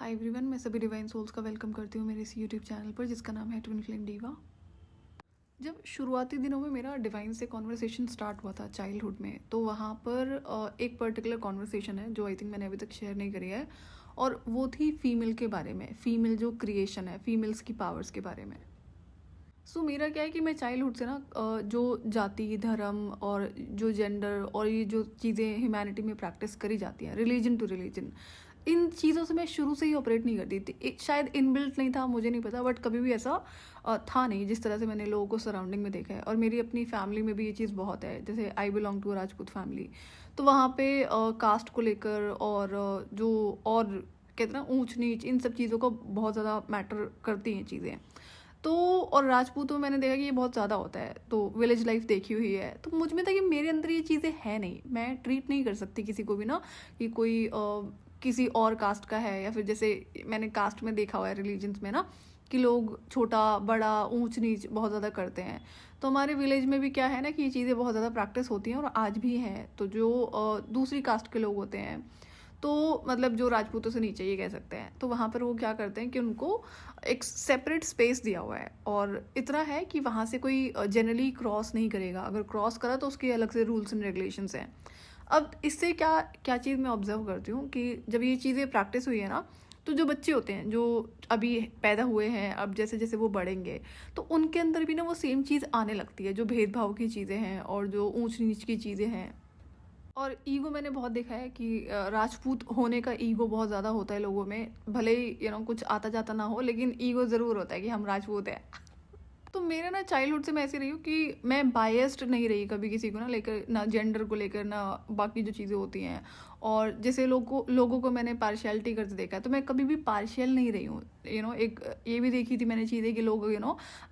Hi everyone, मैं सभी divine souls का वेलकम करती हूँ मेरे इस यूट्यूब चैनल पर जिसका नाम है ट्विंकलिंग डीवा। जब शुरुआती दिनों में मेरा डिवाइन से कॉन्वर्सेशन स्टार्ट हुआ था चाइल्डहुड में, तो वहाँ पर एक पर्टिकुलर कॉन्वर्सेशन है जो आई थिंक मैंने अभी तक शेयर नहीं करी है, और वो थी फीमेल के बारे में, फीमेल जो क्रिएशन है, फीमेल्स की पावर्स के बारे में। मेरा क्या है कि मैं चाइल्डहुड से ना जो जाति धर्म और जो जेंडर और ये जो चीज़ें ह्यूमैनिटी में प्रैक्टिस करी जाती हैं, रिलीजन टू रिलीजन, इन चीज़ों से मैं शुरू से ही ऑपरेट नहीं करती थी। शायद इनबिल्ट नहीं था, मुझे नहीं पता, बट कभी भी ऐसा था नहीं जिस तरह से मैंने लोगों को सराउंडिंग में देखा है। और मेरी अपनी फैमिली में भी ये चीज़ बहुत है। जैसे I belong to a Rajput family, तो वहाँ पे कास्ट को लेकर और जो और कहते हैं ना ऊंच नीच, इन सब चीज़ों को बहुत ज़्यादा मैटर करती हैं चीज़ें। तो और राजपूतों में मैंने देखा कि ये बहुत ज़्यादा होता है, तो विलेज लाइफ देखी हुई है, तो मुझ में था कि मेरे अंदर ये चीज़ें हैं नहीं, मैं ट्रीट नहीं कर सकती किसी को भी ना कि कोई किसी और कास्ट का है, या फिर जैसे मैंने कास्ट में देखा हुआ है रिलीजन्स में ना कि लोग छोटा बड़ा ऊंच नीच बहुत ज़्यादा करते हैं। तो हमारे विलेज में भी क्या है ना कि ये चीज़ें बहुत ज़्यादा प्रैक्टिस होती हैं और आज भी हैं। तो जो दूसरी कास्ट के लोग होते हैं, तो मतलब जो राजपूतों से नीचे ये कह सकते हैं, तो वहाँ पर वो क्या करते हैं कि उनको एक सेपरेट स्पेस दिया हुआ है, और इतना है कि वहाँ से कोई जनरली क्रॉस नहीं करेगा। अगर क्रॉस करा तो उसके अलग से रूल्स एंड रेगुलेशंस हैं। अब इससे क्या क्या चीज़ मैं ऑब्जर्व करती हूँ कि जब ये चीज़ें प्रैक्टिस हुई है ना, तो जो बच्चे होते हैं जो अभी पैदा हुए हैं, अब जैसे जैसे वो बढ़ेंगे, तो उनके अंदर भी ना वो सेम चीज़ आने लगती है, जो भेदभाव की चीज़ें हैं और जो ऊंच नीच की चीज़ें हैं। और ईगो मैंने बहुत देखा है कि राजपूत होने का ईगो बहुत ज़्यादा होता है लोगों में, भले ही कुछ आता जाता ना हो, लेकिन ईगो ज़रूर होता है कि हम राजपूत हैं। तो मेरे ना चाइल्डहुड से मैं ऐसी रही हूँ कि मैं बायस्ड नहीं रही कभी किसी को ना लेकर, ना जेंडर को लेकर, ना बाकी जो चीज़ें होती हैं। और जैसे लोगों को मैंने पार्शियलिटी करते देखा है, तो मैं कभी भी पार्शियल नहीं रही हूँ। एक ये भी देखी थी मैंने चीज़ें कि लोग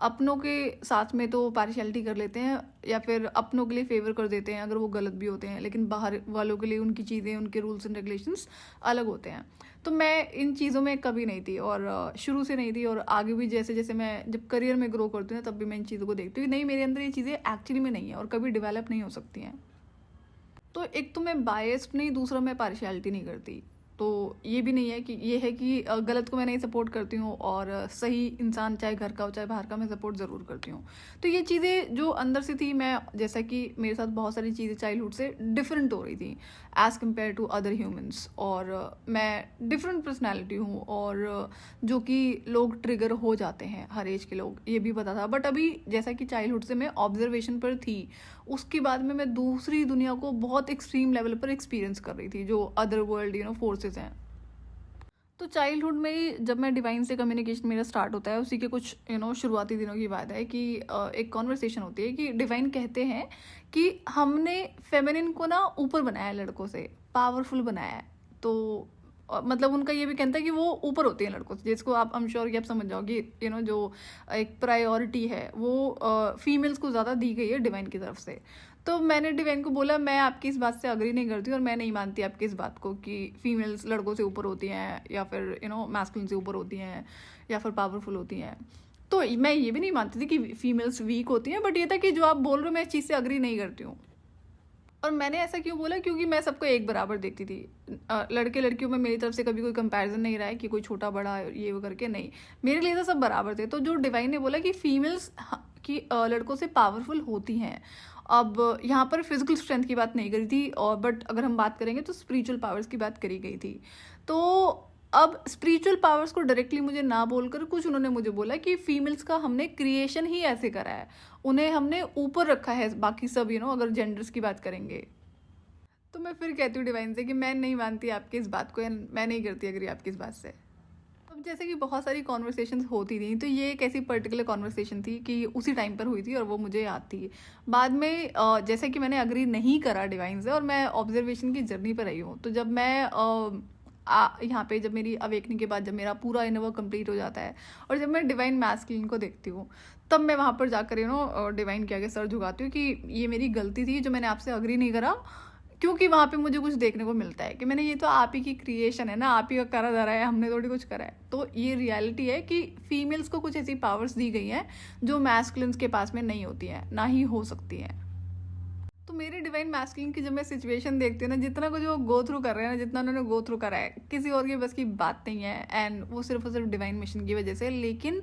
अपनों के साथ में तो पार्शियलिटी कर लेते हैं, या फिर अपनों के लिए फेवर कर देते हैं अगर वो गलत भी होते हैं, लेकिन बाहर वालों के लिए उनकी चीज़ें, उनके रूल्स एंड रेगुलेशंस अलग होते हैं। तो मैं इन चीज़ों में कभी नहीं थी, और शुरू से नहीं थी, और आगे भी जैसे जैसे मैं जब करियर में ग्रो करती हूँ तब भी मैं इन चीज़ों को देखती हूँ नहीं, मेरे अंदर ये चीज़ें एक्चुअली में नहीं है और कभी डेवलप नहीं हो सकती हैं। तो एक तो मैं बायस्ड नहीं, दूसरा मैं पार्शियलिटी नहीं करती। तो ये भी नहीं है कि ये है कि गलत को मैं नहीं सपोर्ट करती हूँ, और सही इंसान चाहे घर का हो चाहे बाहर का, मैं सपोर्ट ज़रूर करती हूँ। तो ये चीज़ें जो अंदर से थी, मैं जैसा कि मेरे साथ बहुत सारी चीज़ें चाइल्डहुड से डिफरेंट हो रही थी as compare to other humans, और मैं डिफरेंट पर्सनैलिटी हूँ, और जो कि लोग ट्रिगर हो जाते हैं, हर एज के लोग, ये भी पता था। बट अभी जैसा कि चाइल्डहुड से मैं ऑब्जर्वेशन पर थी, उसके बाद में मैं दूसरी दुनिया को बहुत एक्सट्रीम लेवल पर एक्सपीरियंस कर रही थी, जो अदर वर्ल्ड फोर्सेस हैं। तो चाइल्डहुड में ही जब मैं डिवाइन से कम्युनिकेशन मेरा स्टार्ट होता है, उसी के कुछ शुरुआती दिनों की बात है कि एक कॉन्वर्सेशन होती है कि डिवाइन कहते हैं कि हमने फेमिनिन को ना ऊपर बनाया है, लड़कों से पावरफुल बनाया है। तो मतलब उनका ये भी कहता है कि वो ऊपर होती हैं लड़कों से, जिसको आप आई एम श्योर कि आप समझ जाओगे, जो एक प्रायोरिटी है वो फीमेल्स को ज़्यादा दी गई है डिवाइन की तरफ से। तो मैंने डिवाइन को बोला, मैं आपकी इस बात से अग्री नहीं करती, और मैं नहीं मानती आपकी इस बात को कि फीमेल्स लड़कों से ऊपर होती हैं, या फिर मैस्कुलिन से ऊपर होती हैं, या फिर पावरफुल होती हैं। तो मैं ये भी नहीं मानती थी कि फीमेल्स वीक होती हैं, बट ये था कि जो आप बोल रहे हो मैं इस चीज़ से अग्री नहीं करती हूँ। और मैंने ऐसा क्यों बोला, क्योंकि मैं सबको एक बराबर देखती थी। लड़के लड़कियों में मेरी तरफ से कभी कोई कंपैरिजन नहीं रहा है कि कोई छोटा बड़ा ये वो करके, नहीं, मेरे लिए तो सब बराबर थे। तो जो डिवाइन ने बोला कि फीमेल्स की लड़कों से पावरफुल होती हैं, अब यहाँ पर फिजिकल स्ट्रेंथ की बात नहीं करी थी, और बट अगर हम बात करेंगे तो स्पिरिचुअल पावर्स की बात करी गई थी। तो अब स्पिरिचुअल पावर्स को डायरेक्टली मुझे ना बोलकर कुछ उन्होंने मुझे बोला कि फीमेल्स का हमने क्रिएशन ही ऐसे करा है, उन्हें हमने ऊपर रखा है बाकी सब, अगर जेंडर्स की बात करेंगे। तो मैं फिर कहती हूँ डिवाइन से कि मैं नहीं मानती आपकी इस बात को, या मैं नहीं करती अग्री आपकी इस बात से। अब जैसे कि बहुत सारी कॉन्वर्सेशंस होती थी, तो ये एक ऐसी पर्टिकुलर कॉन्वर्सेशन थी कि उसी टाइम पर हुई थी, और वो मुझे याद थी। बाद में जैसे कि मैंने अग्री नहीं करा डिवाइन से, और मैं ऑब्जर्वेशन की जर्नी पर रही हूँ। तो जब मैं यहाँ पे जब मेरी अवेकनिंग के बाद जब मेरा पूरा इनर कंप्लीट हो जाता है, और जब मैं डिवाइन मैस्कुलिन को देखती हूँ, तब मैं वहाँ पर जाकर डिवाइन के आगे सर झुकाती हूँ कि ये मेरी गलती थी जो मैंने आपसे अग्री नहीं करा। क्योंकि वहाँ पे मुझे कुछ देखने को मिलता है कि मैंने, ये तो आप ही की क्रिएशन है ना, आप ही का करा जा रहा है, हमने थोड़ी कुछ करा है। तो ये रियलिटी है कि फीमेल्स को कुछ ऐसी पावर्स दी गई हैं जो मैस्कुलिन्स के पास में नहीं होती हैं, ना ही हो सकती हैं। तो मेरे डिवाइन मैस्कुलिन की जब मैं सिचुएशन देखती हूँ ना, जितना कुछ वो गो थ्रू कर रहे हैं ना, जितना उन्होंने गो थ्रू करा है, किसी और की बस की बात नहीं है। एंड वो सिर्फ और सिर्फ डिवाइन मिशन की वजह से। लेकिन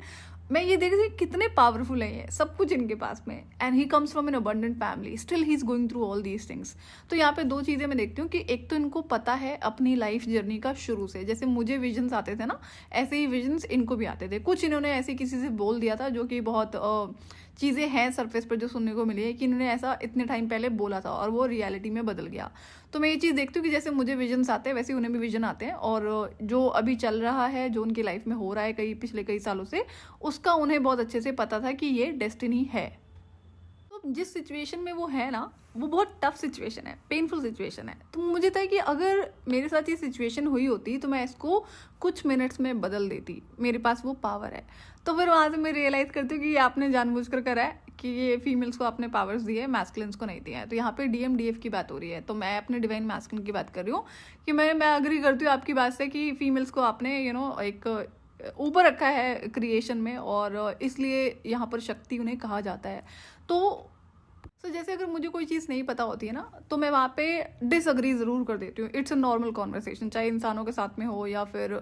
मैं ये देख रही थी कितने पावरफुल है ये, सब कुछ इनके पास में। And he comes from an abundant family, still he is going through all these things. तो यहाँ पे दो चीज़ें मैं देखती हूँ कि एक तो इनको पता है अपनी लाइफ जर्नी का शुरू से, जैसे मुझे विजन्स आते थे ना, ऐसे ही विजन्स इनको भी आते थे। कुछ इन्होंने ऐसे किसी से बोल दिया था जो कि बहुत चीज़ें हैं सरफेस पर जो सुनने को मिली है कि इन्होंने ऐसा इतने टाइम पहले बोला था और वो रियलिटी में बदल गया। तो मैं ये चीज़ देखती हूँ कि जैसे मुझे विजन्स आते हैं वैसे उन्हें भी विजन आते हैं, और जो अभी चल रहा है, जो उनकी लाइफ में हो रहा है पिछले कई सालों से, उसका उन्हें बहुत अच्छे से पता था कि ये डेस्टिनी है। तो जिस सिचुएशन में वो है ना, वो बहुत टफ सिचुएशन है, पेनफुल सिचुएशन है। तो मुझे था कि अगर मेरे साथ ये सिचुएशन हुई होती तो मैं इसको कुछ मिनट्स में बदल देती, मेरे पास वो पावर है। तो फिर वहाँ से मैं रियलाइज़ करती हूँ कि ये आपने जानबूझकर करा है, कि ये फीमेल्स को आपने पावर्स दिए हैं, मैस्कुलिन्स को नहीं दिया है। तो यहाँ पे डीएमडीएफ की बात हो रही है, तो मैं अपने डिवाइन मैस्कुलिन की बात कर रही हूँ कि मैं अग्री करती हूँ आपकी बात से कि फीमेल्स को आपने एक ऊपर रखा है क्रिएशन में, और इसलिए यहाँ पर शक्ति उन्हें कहा जाता है। तो जैसे अगर मुझे कोई चीज़ नहीं पता होती है ना, तो मैं वहाँ पे डिसअग्री ज़रूर कर देती हूँ। इट्स अ नॉर्मल कॉन्वर्सेशन, चाहे इंसानों के साथ में हो या फिर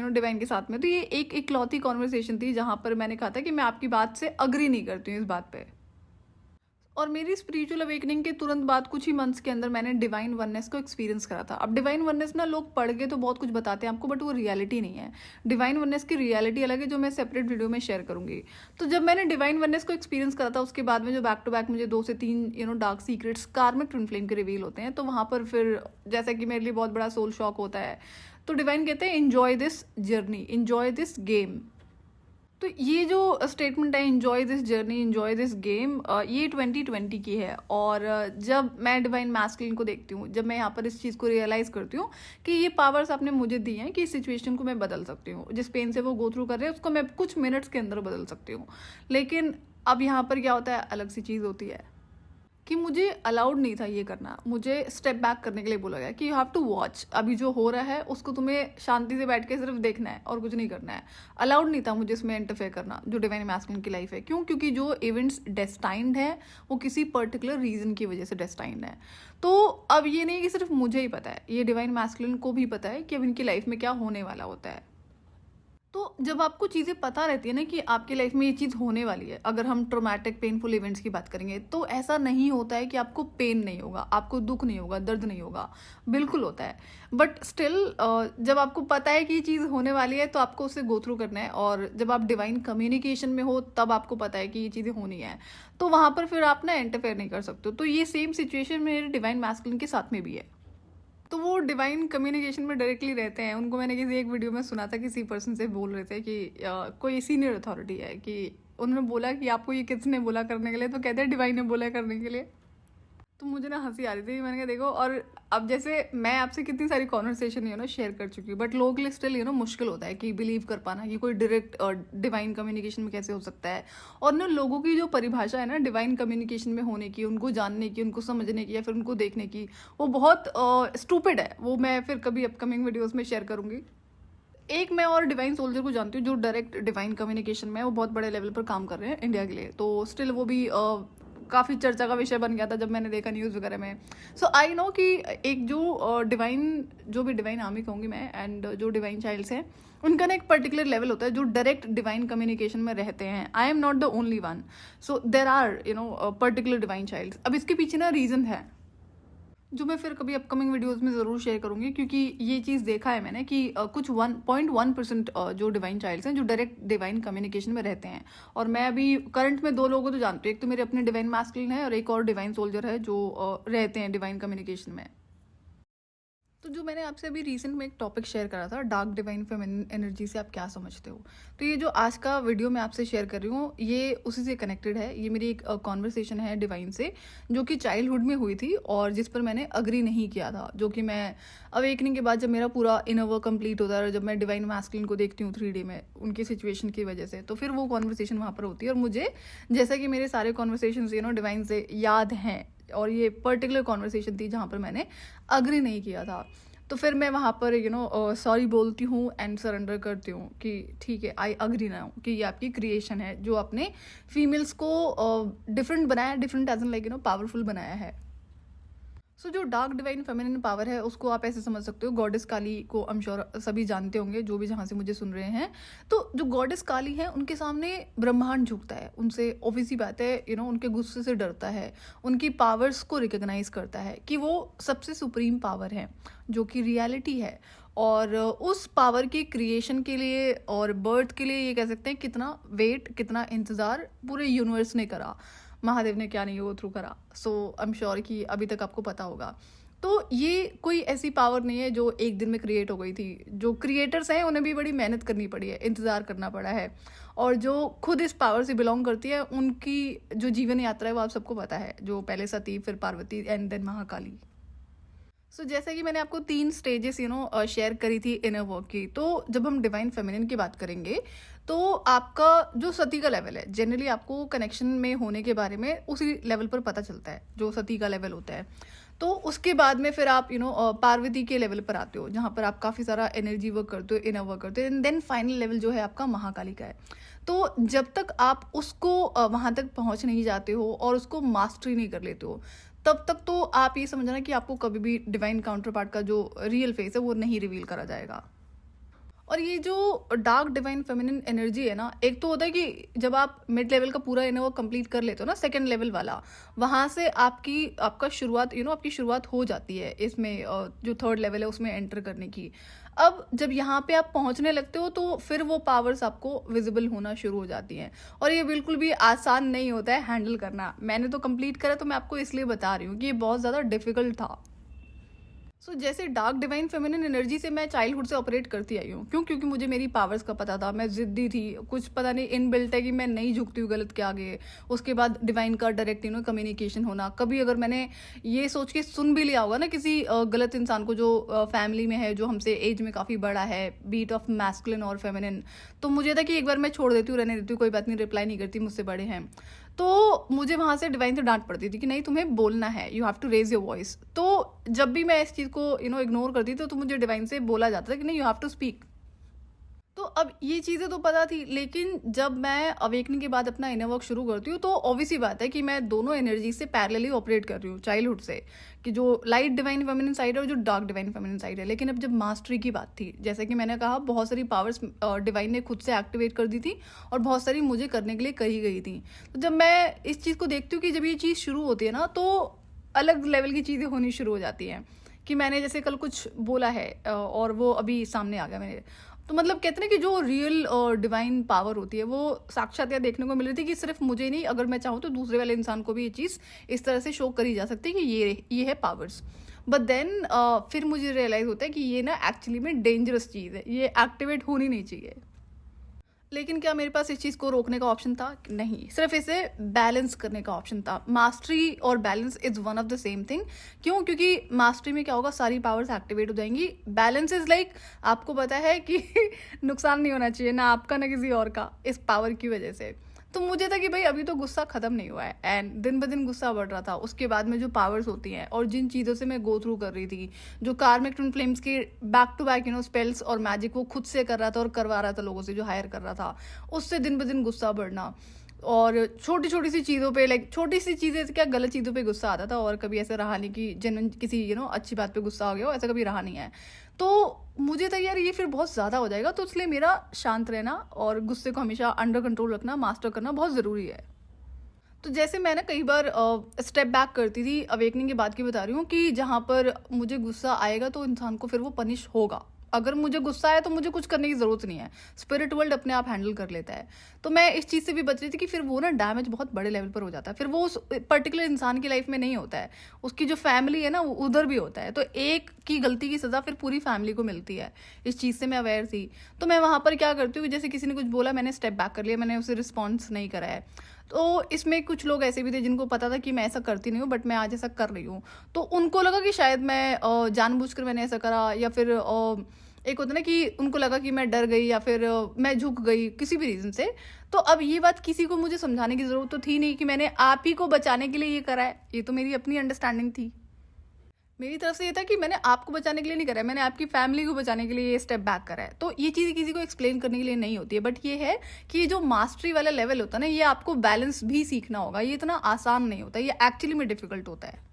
डिवाइन के साथ में। तो ये एक इकलौती कॉन्वर्सेशन थी जहाँ पर मैंने कहा था कि मैं आपकी बात से अग्री नहीं करती हूँ इस बात पे। और मेरी स्पिरिचुअल अवेकनिंग के तुरंत बाद कुछ ही मंथ्स के अंदर मैंने डिवाइन वननेस को एक्सपीरियंस करा था। अब डिवाइन वननेस ना, लोग पढ़ के तो बहुत कुछ बताते हैं आपको, बट वो रियलिटी नहीं है। डिवाइन वननेस की रियलिटी अलग है, जो मैं सेपरेट वीडियो में शेयर करूंगी। तो जब मैंने डिवाइन वननेस को एक्सपीरियंस करा था, उसके बाद में जो बैक टू बैक मुझे 2 से 3 डार्क सीक्रेट्स कार्मिक ट्विन फ्लेम के रिवील होते हैं, तो वहाँ पर फिर जैसा कि मेरे लिए बहुत बड़ा सोल शॉक होता है। तो डिवाइन कहते हैं enjoy this journey, enjoy this game. तो ये जो स्टेटमेंट है, enjoy this journey, enjoy this game, ये 2020 की है। और जब मैं डिवाइन मैस्कुलिन को देखती हूँ, जब मैं यहाँ पर इस चीज़ को रियलाइज़ करती हूँ कि ये पावर्स आपने मुझे दी हैं कि इस सिचुएशन को मैं बदल सकती हूँ, जिस पेन से वो गो थ्रू कर रहे हैं उसको मैं कुछ मिनट्स के अंदर बदल सकती हूँ। लेकिन अब यहाँ पर क्या होता है, अलग सी चीज़ होती है कि मुझे अलाउड नहीं था ये करना। मुझे स्टेप बैक करने के लिए बोला गया कि यू हैव टू वॉच, अभी जो हो रहा है उसको तुम्हें शांति से बैठ के सिर्फ देखना है और कुछ नहीं करना है। अलाउड नहीं था मुझे इसमें इंटरफेयर करना, जो डिवाइन मैस्कुलिन की लाइफ है। क्यों? क्योंकि जो इवेंट्स डेस्टाइंड है वो किसी पर्टिकुलर रीजन की वजह से डेस्टाइंड है। तो अब ये नहीं कि सिर्फ मुझे ही पता है, ये डिवाइन मैस्कुलिन को भी पता है कि अब इनकी लाइफ में क्या होने वाला होता है। तो जब आपको चीज़ें पता रहती है ना कि आपकी लाइफ में ये चीज़ होने वाली है, अगर हम ट्रॉमेटिक पेनफुल इवेंट्स की बात करेंगे, तो ऐसा नहीं होता है कि आपको पेन नहीं होगा, आपको दुख नहीं होगा, दर्द नहीं होगा, बिल्कुल होता है। बट स्टिल जब आपको पता है कि ये चीज़ होने वाली है तो आपको उससे गो थ्रू करना है। और जब आप डिवाइन कम्युनिकेशन में हो तब आपको पता है कि ये चीज़ें होनी है, तो वहाँ पर फिर आप ना इंटरफेयर नहीं कर सकते। तो ये सेम सिचुएशन मेरे डिवाइन मैस्कुलिन के साथ में भी है। तो वो डिवाइन कम्युनिकेशन में डायरेक्टली रहते हैं। उनको मैंने किसी एक वीडियो में सुना था, किसी पर्सन से बोल रहे थे कि कोई सीनियर अथॉरिटी है, कि उन्होंने बोला कि आपको ये किसने बोला करने के लिए, तो कहते हैं डिवाइन ने बोला करने के लिए। तो मुझे ना हंसी आ रही थी, मैंने कहा देखो, और अब जैसे मैं आपसे कितनी सारी कॉन्वर्सेशन शेयर कर चुकी हूँ, बट लोगों के लिए स्टिल मुश्किल होता है कि बिलीव कर पाना कि कोई डायरेक्ट डिवाइन कम्युनिकेशन में कैसे हो सकता है। और ना लोगों की जो परिभाषा है ना डिवाइन कम्युनिकेशन में होने की, उनको जानने की, उनको समझने की या फिर उनको देखने की, वो बहुत स्टूपिड है। वो मैं फिर कभी अपकमिंग वीडियोज़ में शेयर करूँगी। एक मैं और डिवाइन सोल्जर को जानती हूँ जो डायरेक्ट डिवाइन कम्युनिकेशन में है, वो बहुत बड़े लेवल पर काम कर रहे हैं इंडिया के लिए। तो स्टिल वो भी काफ़ी चर्चा का विषय बन गया था जब मैंने देखा न्यूज़ वगैरह में। सो आई नो कि एक जो भी डिवाइन आर्मी कहूँगी मैं, एंड जो डिवाइन चाइल्ड्स हैं, उनका ना एक पर्टिकुलर लेवल होता है जो डायरेक्ट डिवाइन कम्युनिकेशन में रहते हैं। I am not the only one, so there are particular divine childs. अब इसके पीछे ना रीज़न है जो मैं फिर कभी अपकमिंग वीडियोस में ज़रूर शेयर करूंगी, क्योंकि ये चीज़ देखा है मैंने कि कुछ 1.1% जो डिवाइन चाइल्ड्स हैं जो डायरेक्ट डिवाइन कम्युनिकेशन में रहते हैं। और मैं अभी करंट में 2 लोगों को तो जानती हूँ, एक तो मेरे अपने डिवाइन मैस्कुलिन है और एक और डिवाइन सोल्जर है जो रहते हैं डिवाइन कम्युनिकेशन में। तो जो मैंने आपसे अभी रिसेंट में एक टॉपिक शेयर करा था, डार्क डिवाइन फेमिनिन एनर्जी से आप क्या समझते हो, तो ये जो आज का वीडियो मैं आपसे शेयर कर रही हूँ ये उसी से कनेक्टेड है। ये मेरी एक कॉन्वर्सेशन है डिवाइन से, जो कि चाइल्डहुड में हुई थी और जिस पर मैंने अग्री नहीं किया था। जो कि मैं अवेकनिंग के बाद जब मेरा पूरा इनर वर्क कंप्लीट होता है, जब मैं डिवाइन मैस्कुलिन को देखती हूँ 3D में उनकी सिचुएशन की वजह से, तो फिर वो कॉन्वर्सेशन वहाँ पर होती है। और मुझे जैसा कि मेरे सारे कॉन्वर्सेशन डिवाइन से याद हैं, और ये पर्टिकुलर कॉन्वर्सेशन थी जहाँ पर मैंने अग्री नहीं किया था। तो फिर मैं वहाँ पर सॉरी बोलती हूँ एंड सरेंडर करती हूँ कि ठीक है, आई अग्री ना कि ये आपकी क्रिएशन है जो आपने फीमेल्स को डिफरेंट बनाया है, different as an like powerful बनाया है। सो जो डार्क डिवाइन फेमिनिन पावर है उसको आप ऐसे समझ सकते हो, गॉडेस काली को आई एम श्योर सभी जानते होंगे जो भी जहाँ से मुझे सुन रहे हैं। तो जो गॉडेस काली है उनके सामने ब्रह्मांड झुकता है, उनसे ऑब्वियसली बात है उनके गुस्से से डरता है, उनकी पावर्स को रिकॉग्नाइज करता है कि वो सबसे सुप्रीम पावर है जो कि रियलिटी है। और उस पावर की क्रिएशन के लिए और बर्थ के लिए ये कह सकते हैं कितना वेट, कितना इंतज़ार पूरे यूनिवर्स ने करा, महादेव ने क्या नहीं वो थ्रू करा। सो आई एम श्योर कि अभी तक आपको पता होगा। तो ये कोई ऐसी पावर नहीं है जो एक दिन में क्रिएट हो गई थी। जो क्रिएटर्स हैं उन्हें भी बड़ी मेहनत करनी पड़ी है, इंतज़ार करना पड़ा है। और जो खुद इस पावर से बिलोंग करती है उनकी जो जीवन यात्रा है वो आप सबको पता है, जो पहले सती, फिर पार्वती एंड देन महाकाली। सो जैसे कि मैंने आपको 3 स्टेजेस शेयर करी थी इनर वर्क की। तो जब हम डिवाइन फेमिनिन की बात करेंगे तो आपका जो सती का लेवल है, जनरली आपको कनेक्शन में होने के बारे में उसी लेवल पर पता चलता है जो सती का लेवल होता है। तो उसके बाद में फिर आप पार्वती के लेवल पर आते हो जहाँ पर आप काफ़ी सारा एनर्जी वर्क करते हो, इनर वर्क करते हो, एंड देन फाइनल लेवल जो है आपका महाकाली का है। तो जब तक आप उसको वहाँ तक पहुँच नहीं जाते हो और उसको मास्टरी नहीं कर लेते हो, तब तक तो आप ये समझना कि आपको कभी भी डिवाइन काउंटर पार्ट का जो रियल फेस है वो नहीं रिवील करा जाएगा। और ये जो डार्क डिवाइन फेमिनिन एनर्जी है ना, एक तो होता है कि जब आप मिड लेवल का पूरा वो कंप्लीट कर लेते हो ना, सेकंड लेवल वाला, वहाँ से आपका शुरुआत आपकी शुरुआत हो जाती है इसमें जो थर्ड लेवल है उसमें एंटर करने की। अब जब यहाँ पे आप पहुँचने लगते हो तो फिर वो पावर्स आपको विजिबल होना शुरू हो जाती हैं। और ये बिल्कुल भी आसान नहीं होता है हैंडल करना। मैंने तो कंप्लीट करा तो मैं आपको इसलिए बता रही हूँ कि ये बहुत ज़्यादा डिफिकल्ट था। जैसे डार्क डिवाइन फेमिनिन एनर्जी से मैं चाइल्डहुड से ऑपरेट करती आई हूँ। क्योंकि मुझे मेरी पावर्स का पता था, मैं जिद्दी थी, कुछ पता नहीं इनबिल्ट है कि मैं नहीं झुकती हूँ गलत के आगे। उसके बाद डिवाइन का डायरेक्ट कम्युनिकेशन होना। कभी अगर मैंने ये सोच के सुन भी लिया होगा ना किसी गलत इंसान को जो फैमिली में है, जो हमसे एज में काफ़ी बड़ा है, बीट ऑफ मैस्कुलिन और फेमिनिन, तो मुझे था कि एक बार मैं छोड़ देती हूँ, रहने देती हूँ, कोई बात नहीं, रिप्लाई नहीं करती, मुझसे बड़े हैं। तो मुझे वहाँ से डिवाइन से डांट पड़ती थी कि नहीं, तुम्हें बोलना है, you have to raise your voice. तो जब भी मैं इस चीज़ को इग्नोर करती थी तो मुझे डिवाइन से बोला जाता था कि नहीं, यू हैव टू स्पीक। तो अब ये चीज़ें तो पता थी, लेकिन जब मैं अवेकनिंग के बाद अपना इनर वर्क शुरू करती हूँ तो ऑब्वियस ही बात है कि मैं दोनों एनर्जी से पैरेलली ऑपरेट कर रही हूँ चाइल्डहुड से, कि जो लाइट डिवाइन फेमिनिन साइड है और जो डार्क डिवाइन फेमिनिन साइड है। लेकिन अब जब मास्टरी की बात थी, जैसे कि मैंने कहा, बहुत सारी पावर्स डिवाइन ने खुद से एक्टिवेट कर दी थी और बहुत सारी मुझे करने के लिए कही गई थी। तो जब मैं इस चीज़ को देखती हूँ कि जब ये चीज़ शुरू होती है ना, तो अलग लेवल की चीज़ें होनी शुरू हो जाती हैं। कि मैंने जैसे कल कुछ बोला है और वो अभी सामने आ गया मेरे, तो मतलब कहते हैं कि जो रियल डिवाइन पावर होती है वो साक्षात या देखने को मिल रही थी कि सिर्फ मुझे नहीं, अगर मैं चाहूँ तो दूसरे वाले इंसान को भी ये चीज़ इस तरह से शो करी जा सकती है कि ये है पावर्स। बट देन फिर मुझे रियलाइज़ होता है कि ये ना एक्चुअली में डेंजरस चीज़ है, ये एक्टिवेट होनी नहीं चाहिए। लेकिन क्या मेरे पास इस चीज़ को रोकने का ऑप्शन था? नहीं, सिर्फ इसे बैलेंस करने का ऑप्शन था। मास्टरी और balance is one of the same thing. क्यों? क्योंकि मास्टरी में क्या होगा, सारी पावर्स एक्टिवेट हो जाएंगी। बैलेंस इज़ लाइक आपको पता है कि नुकसान नहीं होना चाहिए ना आपका ना किसी और का इस पावर की वजह से। तो मुझे था कि भाई अभी तो गुस्सा ख़त्म नहीं हुआ है, एंड दिन ब दिन गुस्सा बढ़ रहा था। उसके बाद में जो पावर्स होती हैं और जिन चीज़ों से मैं गो थ्रू कर रही थी, जो कार्मिक ट्विन फ्लेम्स के बैक टू बैक स्पेल्स और मैजिक वो खुद से कर रहा था और करवा रहा था लोगों से जो हायर कर रहा था, उससे दिन ब दिन गुस्सा बढ़ना। और छोटी छोटी सी चीज़ों पे, लाइक छोटी सी चीज़ें, क्या गलत चीज़ों पे गुस्सा आता था। और कभी ऐसा रहा नहीं कि जेन्युइन किसी अच्छी बात पे गुस्सा हो गया हो, ऐसा कभी रहा नहीं है। तो मुझे था यार ये फिर बहुत ज़्यादा हो जाएगा, तो इसलिए मेरा शांत रहना और गुस्से को हमेशा अंडर कंट्रोल रखना, मास्टर करना बहुत ज़रूरी है। तो जैसे मैं ना कई बार स्टेप बैक करती थी, अवेकनिंग के बाद की बता रही हूँ, कि जहाँ पर मुझे गुस्सा आएगा तो इंसान को फिर वो पनिश होगा। अगर मुझे गुस्सा आया तो मुझे कुछ करने की ज़रूरत नहीं है, स्पिरिट वर्ल्ड अपने आप हैंडल कर लेता है। तो मैं इस चीज़ से भी बच रही थी कि फिर वो ना डैमेज बहुत बड़े लेवल पर हो जाता है, फिर वो उस पर्टिकुलर इंसान की लाइफ में नहीं होता है, उसकी जो फैमिली है ना वो उधर भी होता है। तो एक की गलती की सज़ा फिर पूरी फैमिली को मिलती है। इस चीज़ से मैं अवेयर थी। तो मैं वहाँ पर क्या करती हूँ, जैसे किसी ने कुछ बोला, मैंने स्टेप बैक कर लिया, मैंने उसे रिस्पॉन्स नहीं करा है। तो इसमें कुछ लोग ऐसे भी थे जिनको पता था कि मैं ऐसा करती नहीं हूँ, बट मैं आज ऐसा कर रही हूँ। तो उनको लगा कि शायद मैं जानबूझकर मैंने ऐसा करा, या फिर एक होता ना कि उनको लगा कि मैं डर गई या फिर मैं झुक गई किसी भी रीज़न से। तो अब ये बात किसी को मुझे समझाने की ज़रूरत तो थी नहीं कि मैंने आप ही को बचाने के लिए ये करा है, ये तो मेरी अपनी अंडरस्टैंडिंग थी। मेरी तरफ से ये था कि मैंने आपको बचाने के लिए नहीं करा है, मैंने आपकी फैमिली को बचाने के लिए ये स्टेप बैक करा है। तो ये चीज़ किसी को एक्सप्लेन करने के लिए नहीं होती है, बट ये है कि ये जो मास्टरी वाला लेवल होता है ना, ये आपको बैलेंस भी सीखना होगा। ये इतना आसान नहीं होता, ये एक्चुअली में डिफिकल्ट होता है।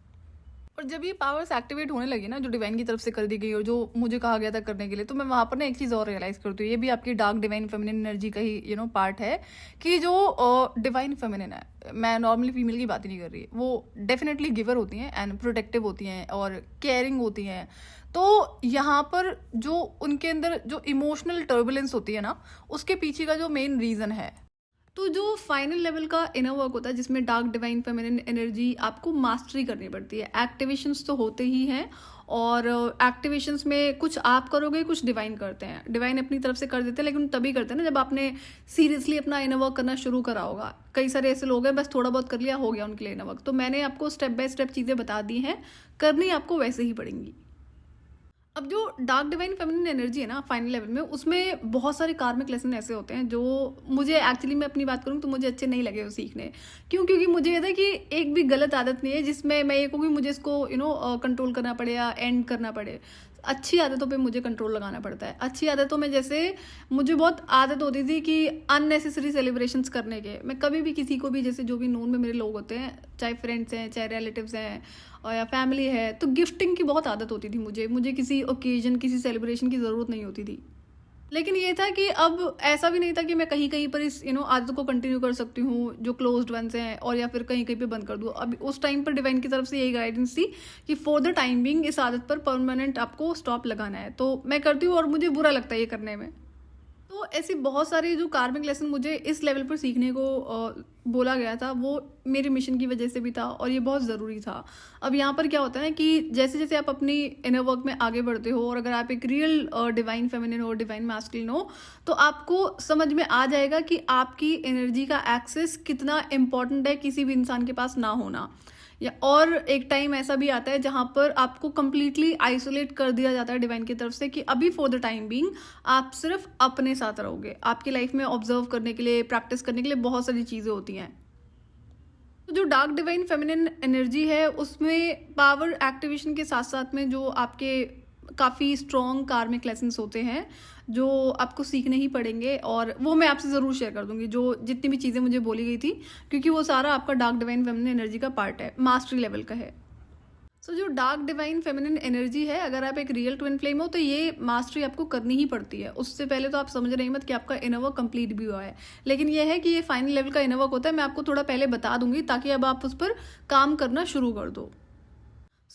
और जब ये पावर्स एक्टिवेट होने लगी ना, जो डिवाइन की तरफ से कर दी गई और जो मुझे कहा गया था करने के लिए, तो मैं वहाँ पर ना एक चीज़ और रियलाइज़ करती हूँ, ये भी आपकी डार्क डिवाइन फेमिनिन एनर्जी का ही पार्ट है कि जो डिवाइन फेमिनिन है, मैं नॉर्मली फीमेल की बात ही नहीं कर रही, वो डेफिनेटली गिवर होती हैं एंड प्रोटेक्टिव होती हैं और केयरिंग होती हैं। तो यहाँ पर जो उनके अंदर जो इमोशनल टर्बुलेंस होती है ना, उसके पीछे का जो मेन रीज़न है, तो जो फाइनल लेवल का इनर वर्क होता है जिसमें डार्क डिवाइन फेमिनिन एनर्जी आपको मास्टरी करनी पड़ती है। एक्टिवेशंस तो होते ही हैं, और एक्टिवेशंस में कुछ आप करोगे, कुछ डिवाइन करते हैं। डिवाइन अपनी तरफ से कर देते हैं, लेकिन तभी करते हैं ना जब आपने सीरियसली अपना इनर वर्क करना शुरू करा होगा। कई सारे ऐसे लोग हैं बस थोड़ा बहुत कर लिया, हो गया उनके लिए इनर वर्क। तो मैंने आपको स्टेप बाय स्टेप चीज़ें बता दी हैं, करनी आपको वैसे ही पड़ेंगी। अब जो डार्क डिवाइन फेमिनिन एनर्जी है ना फाइनल लेवल में, उसमें बहुत सारे कार्मिक लेसन ऐसे होते हैं जो मुझे एक्चुअली, मैं अपनी बात करूँ तो मुझे अच्छे नहीं लगे वो सीखने। क्यों? क्योंकि मुझे ये था कि एक भी गलत आदत नहीं है जिसमें मैं ये कहूँ कि मुझे इसको कंट्रोल करना पड़े या एंड करना पड़े। अच्छी आदतों पे मुझे कंट्रोल लगाना पड़ता है। अच्छी आदतों में जैसे मुझे बहुत आदत होती थी कि अननेसेसरी सेलिब्रेशंस करने के। मैं कभी भी किसी को भी, जैसे जो भी नोन में मेरे लोग होते हैं, चाहे फ्रेंड्स हैं, चाहे रिलेटिव्स हैं और या फैमिली है, तो गिफ्टिंग की बहुत आदत होती थी मुझे किसी ओकेजन, किसी सेलिब्रेशन की ज़रूरत नहीं होती थी। लेकिन ये था कि अब ऐसा भी नहीं था कि मैं कहीं कहीं पर इस आदत को कंटिन्यू कर सकती हूँ जो क्लोज्ड वंस हैं, और या फिर कहीं कहीं पे बंद कर दूँ। अब उस टाइम पर डिवाइन की तरफ से यही गाइडेंस थी कि फॉर द टाइम बिंग इस आदत पर परमानेंट आपको स्टॉप लगाना है। तो मैं करती हूँ और मुझे बुरा लगता है ये करने में। तो ऐसी बहुत सारी जो कार्मिक लेसन मुझे इस लेवल पर सीखने को बोला गया था, वो मेरे मिशन की वजह से भी था और ये बहुत ज़रूरी था। अब यहाँ पर क्या होता है कि जैसे जैसे आप अपनी इनर वर्क में आगे बढ़ते हो, और अगर आप एक रियल डिवाइन फेमिनिन हो, डिवाइन मैस्कुलिन हो, तो आपको समझ में आ जाएगा कि आपकी एनर्जी का एक्सेस कितना इम्पॉर्टेंट है किसी भी इंसान के पास ना होना। या और एक टाइम ऐसा भी आता है जहाँ पर आपको कंप्लीटली आइसोलेट कर दिया जाता है डिवाइन की तरफ से कि अभी फॉर द टाइम बीइंग आप सिर्फ अपने साथ रहोगे। आपकी लाइफ में ऑब्जर्व करने के लिए, प्रैक्टिस करने के लिए बहुत सारी चीज़ें होती हैं। तो जो डार्क डिवाइन फेमिनिन एनर्जी है, उसमें पावर एक्टिवेशन के साथ साथ में जो आपके काफ़ी स्ट्रॉन्ग कार्मिक लेसन्स होते हैं जो आपको सीखने ही पड़ेंगे, और वो मैं आपसे ज़रूर शेयर कर दूंगी, जो जितनी भी चीज़ें मुझे बोली गई थी, क्योंकि वो सारा आपका डार्क डिवाइन फेमिनिन एनर्जी का पार्ट है, मास्टरी लेवल का है। सो जो डार्क डिवाइन फेमिनिन एनर्जी है, अगर आप एक रियल ट्विन फ्लेम हो तो ये मास्टरी आपको करनी ही पड़ती है। उससे पहले तो आप समझ रहे मत कि आपका इनर वर्क कंप्लीट भी हुआ है, लेकिन ये है कि ये फाइनल लेवल का इनर वर्क होता है। मैं आपको थोड़ा पहले बता दूंगी ताकि अब आप उस पर काम करना शुरू कर दो।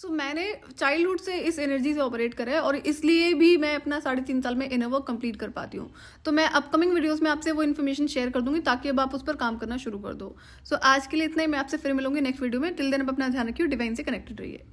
मैंने चाइल्डहुड से इस एनर्जी से ऑपरेट करा है, और इसलिए भी मैं अपना 3.5 साल में इनर वर्क कंप्लीट कर पाती हूँ। तो मैं अपकमिंग वीडियोस में आपसे वो इन्फॉर्मेशन शेयर कर दूंगी ताकि अब आप उस पर काम करना शुरू कर दो। आज के लिए इतना ही। मैं आपसे फिर मिलूंगी नेक्स्ट वीडियो में। टिल देन आप अपना ध्यान रखिए, डिवाइन से कनेक्टेड रहिए।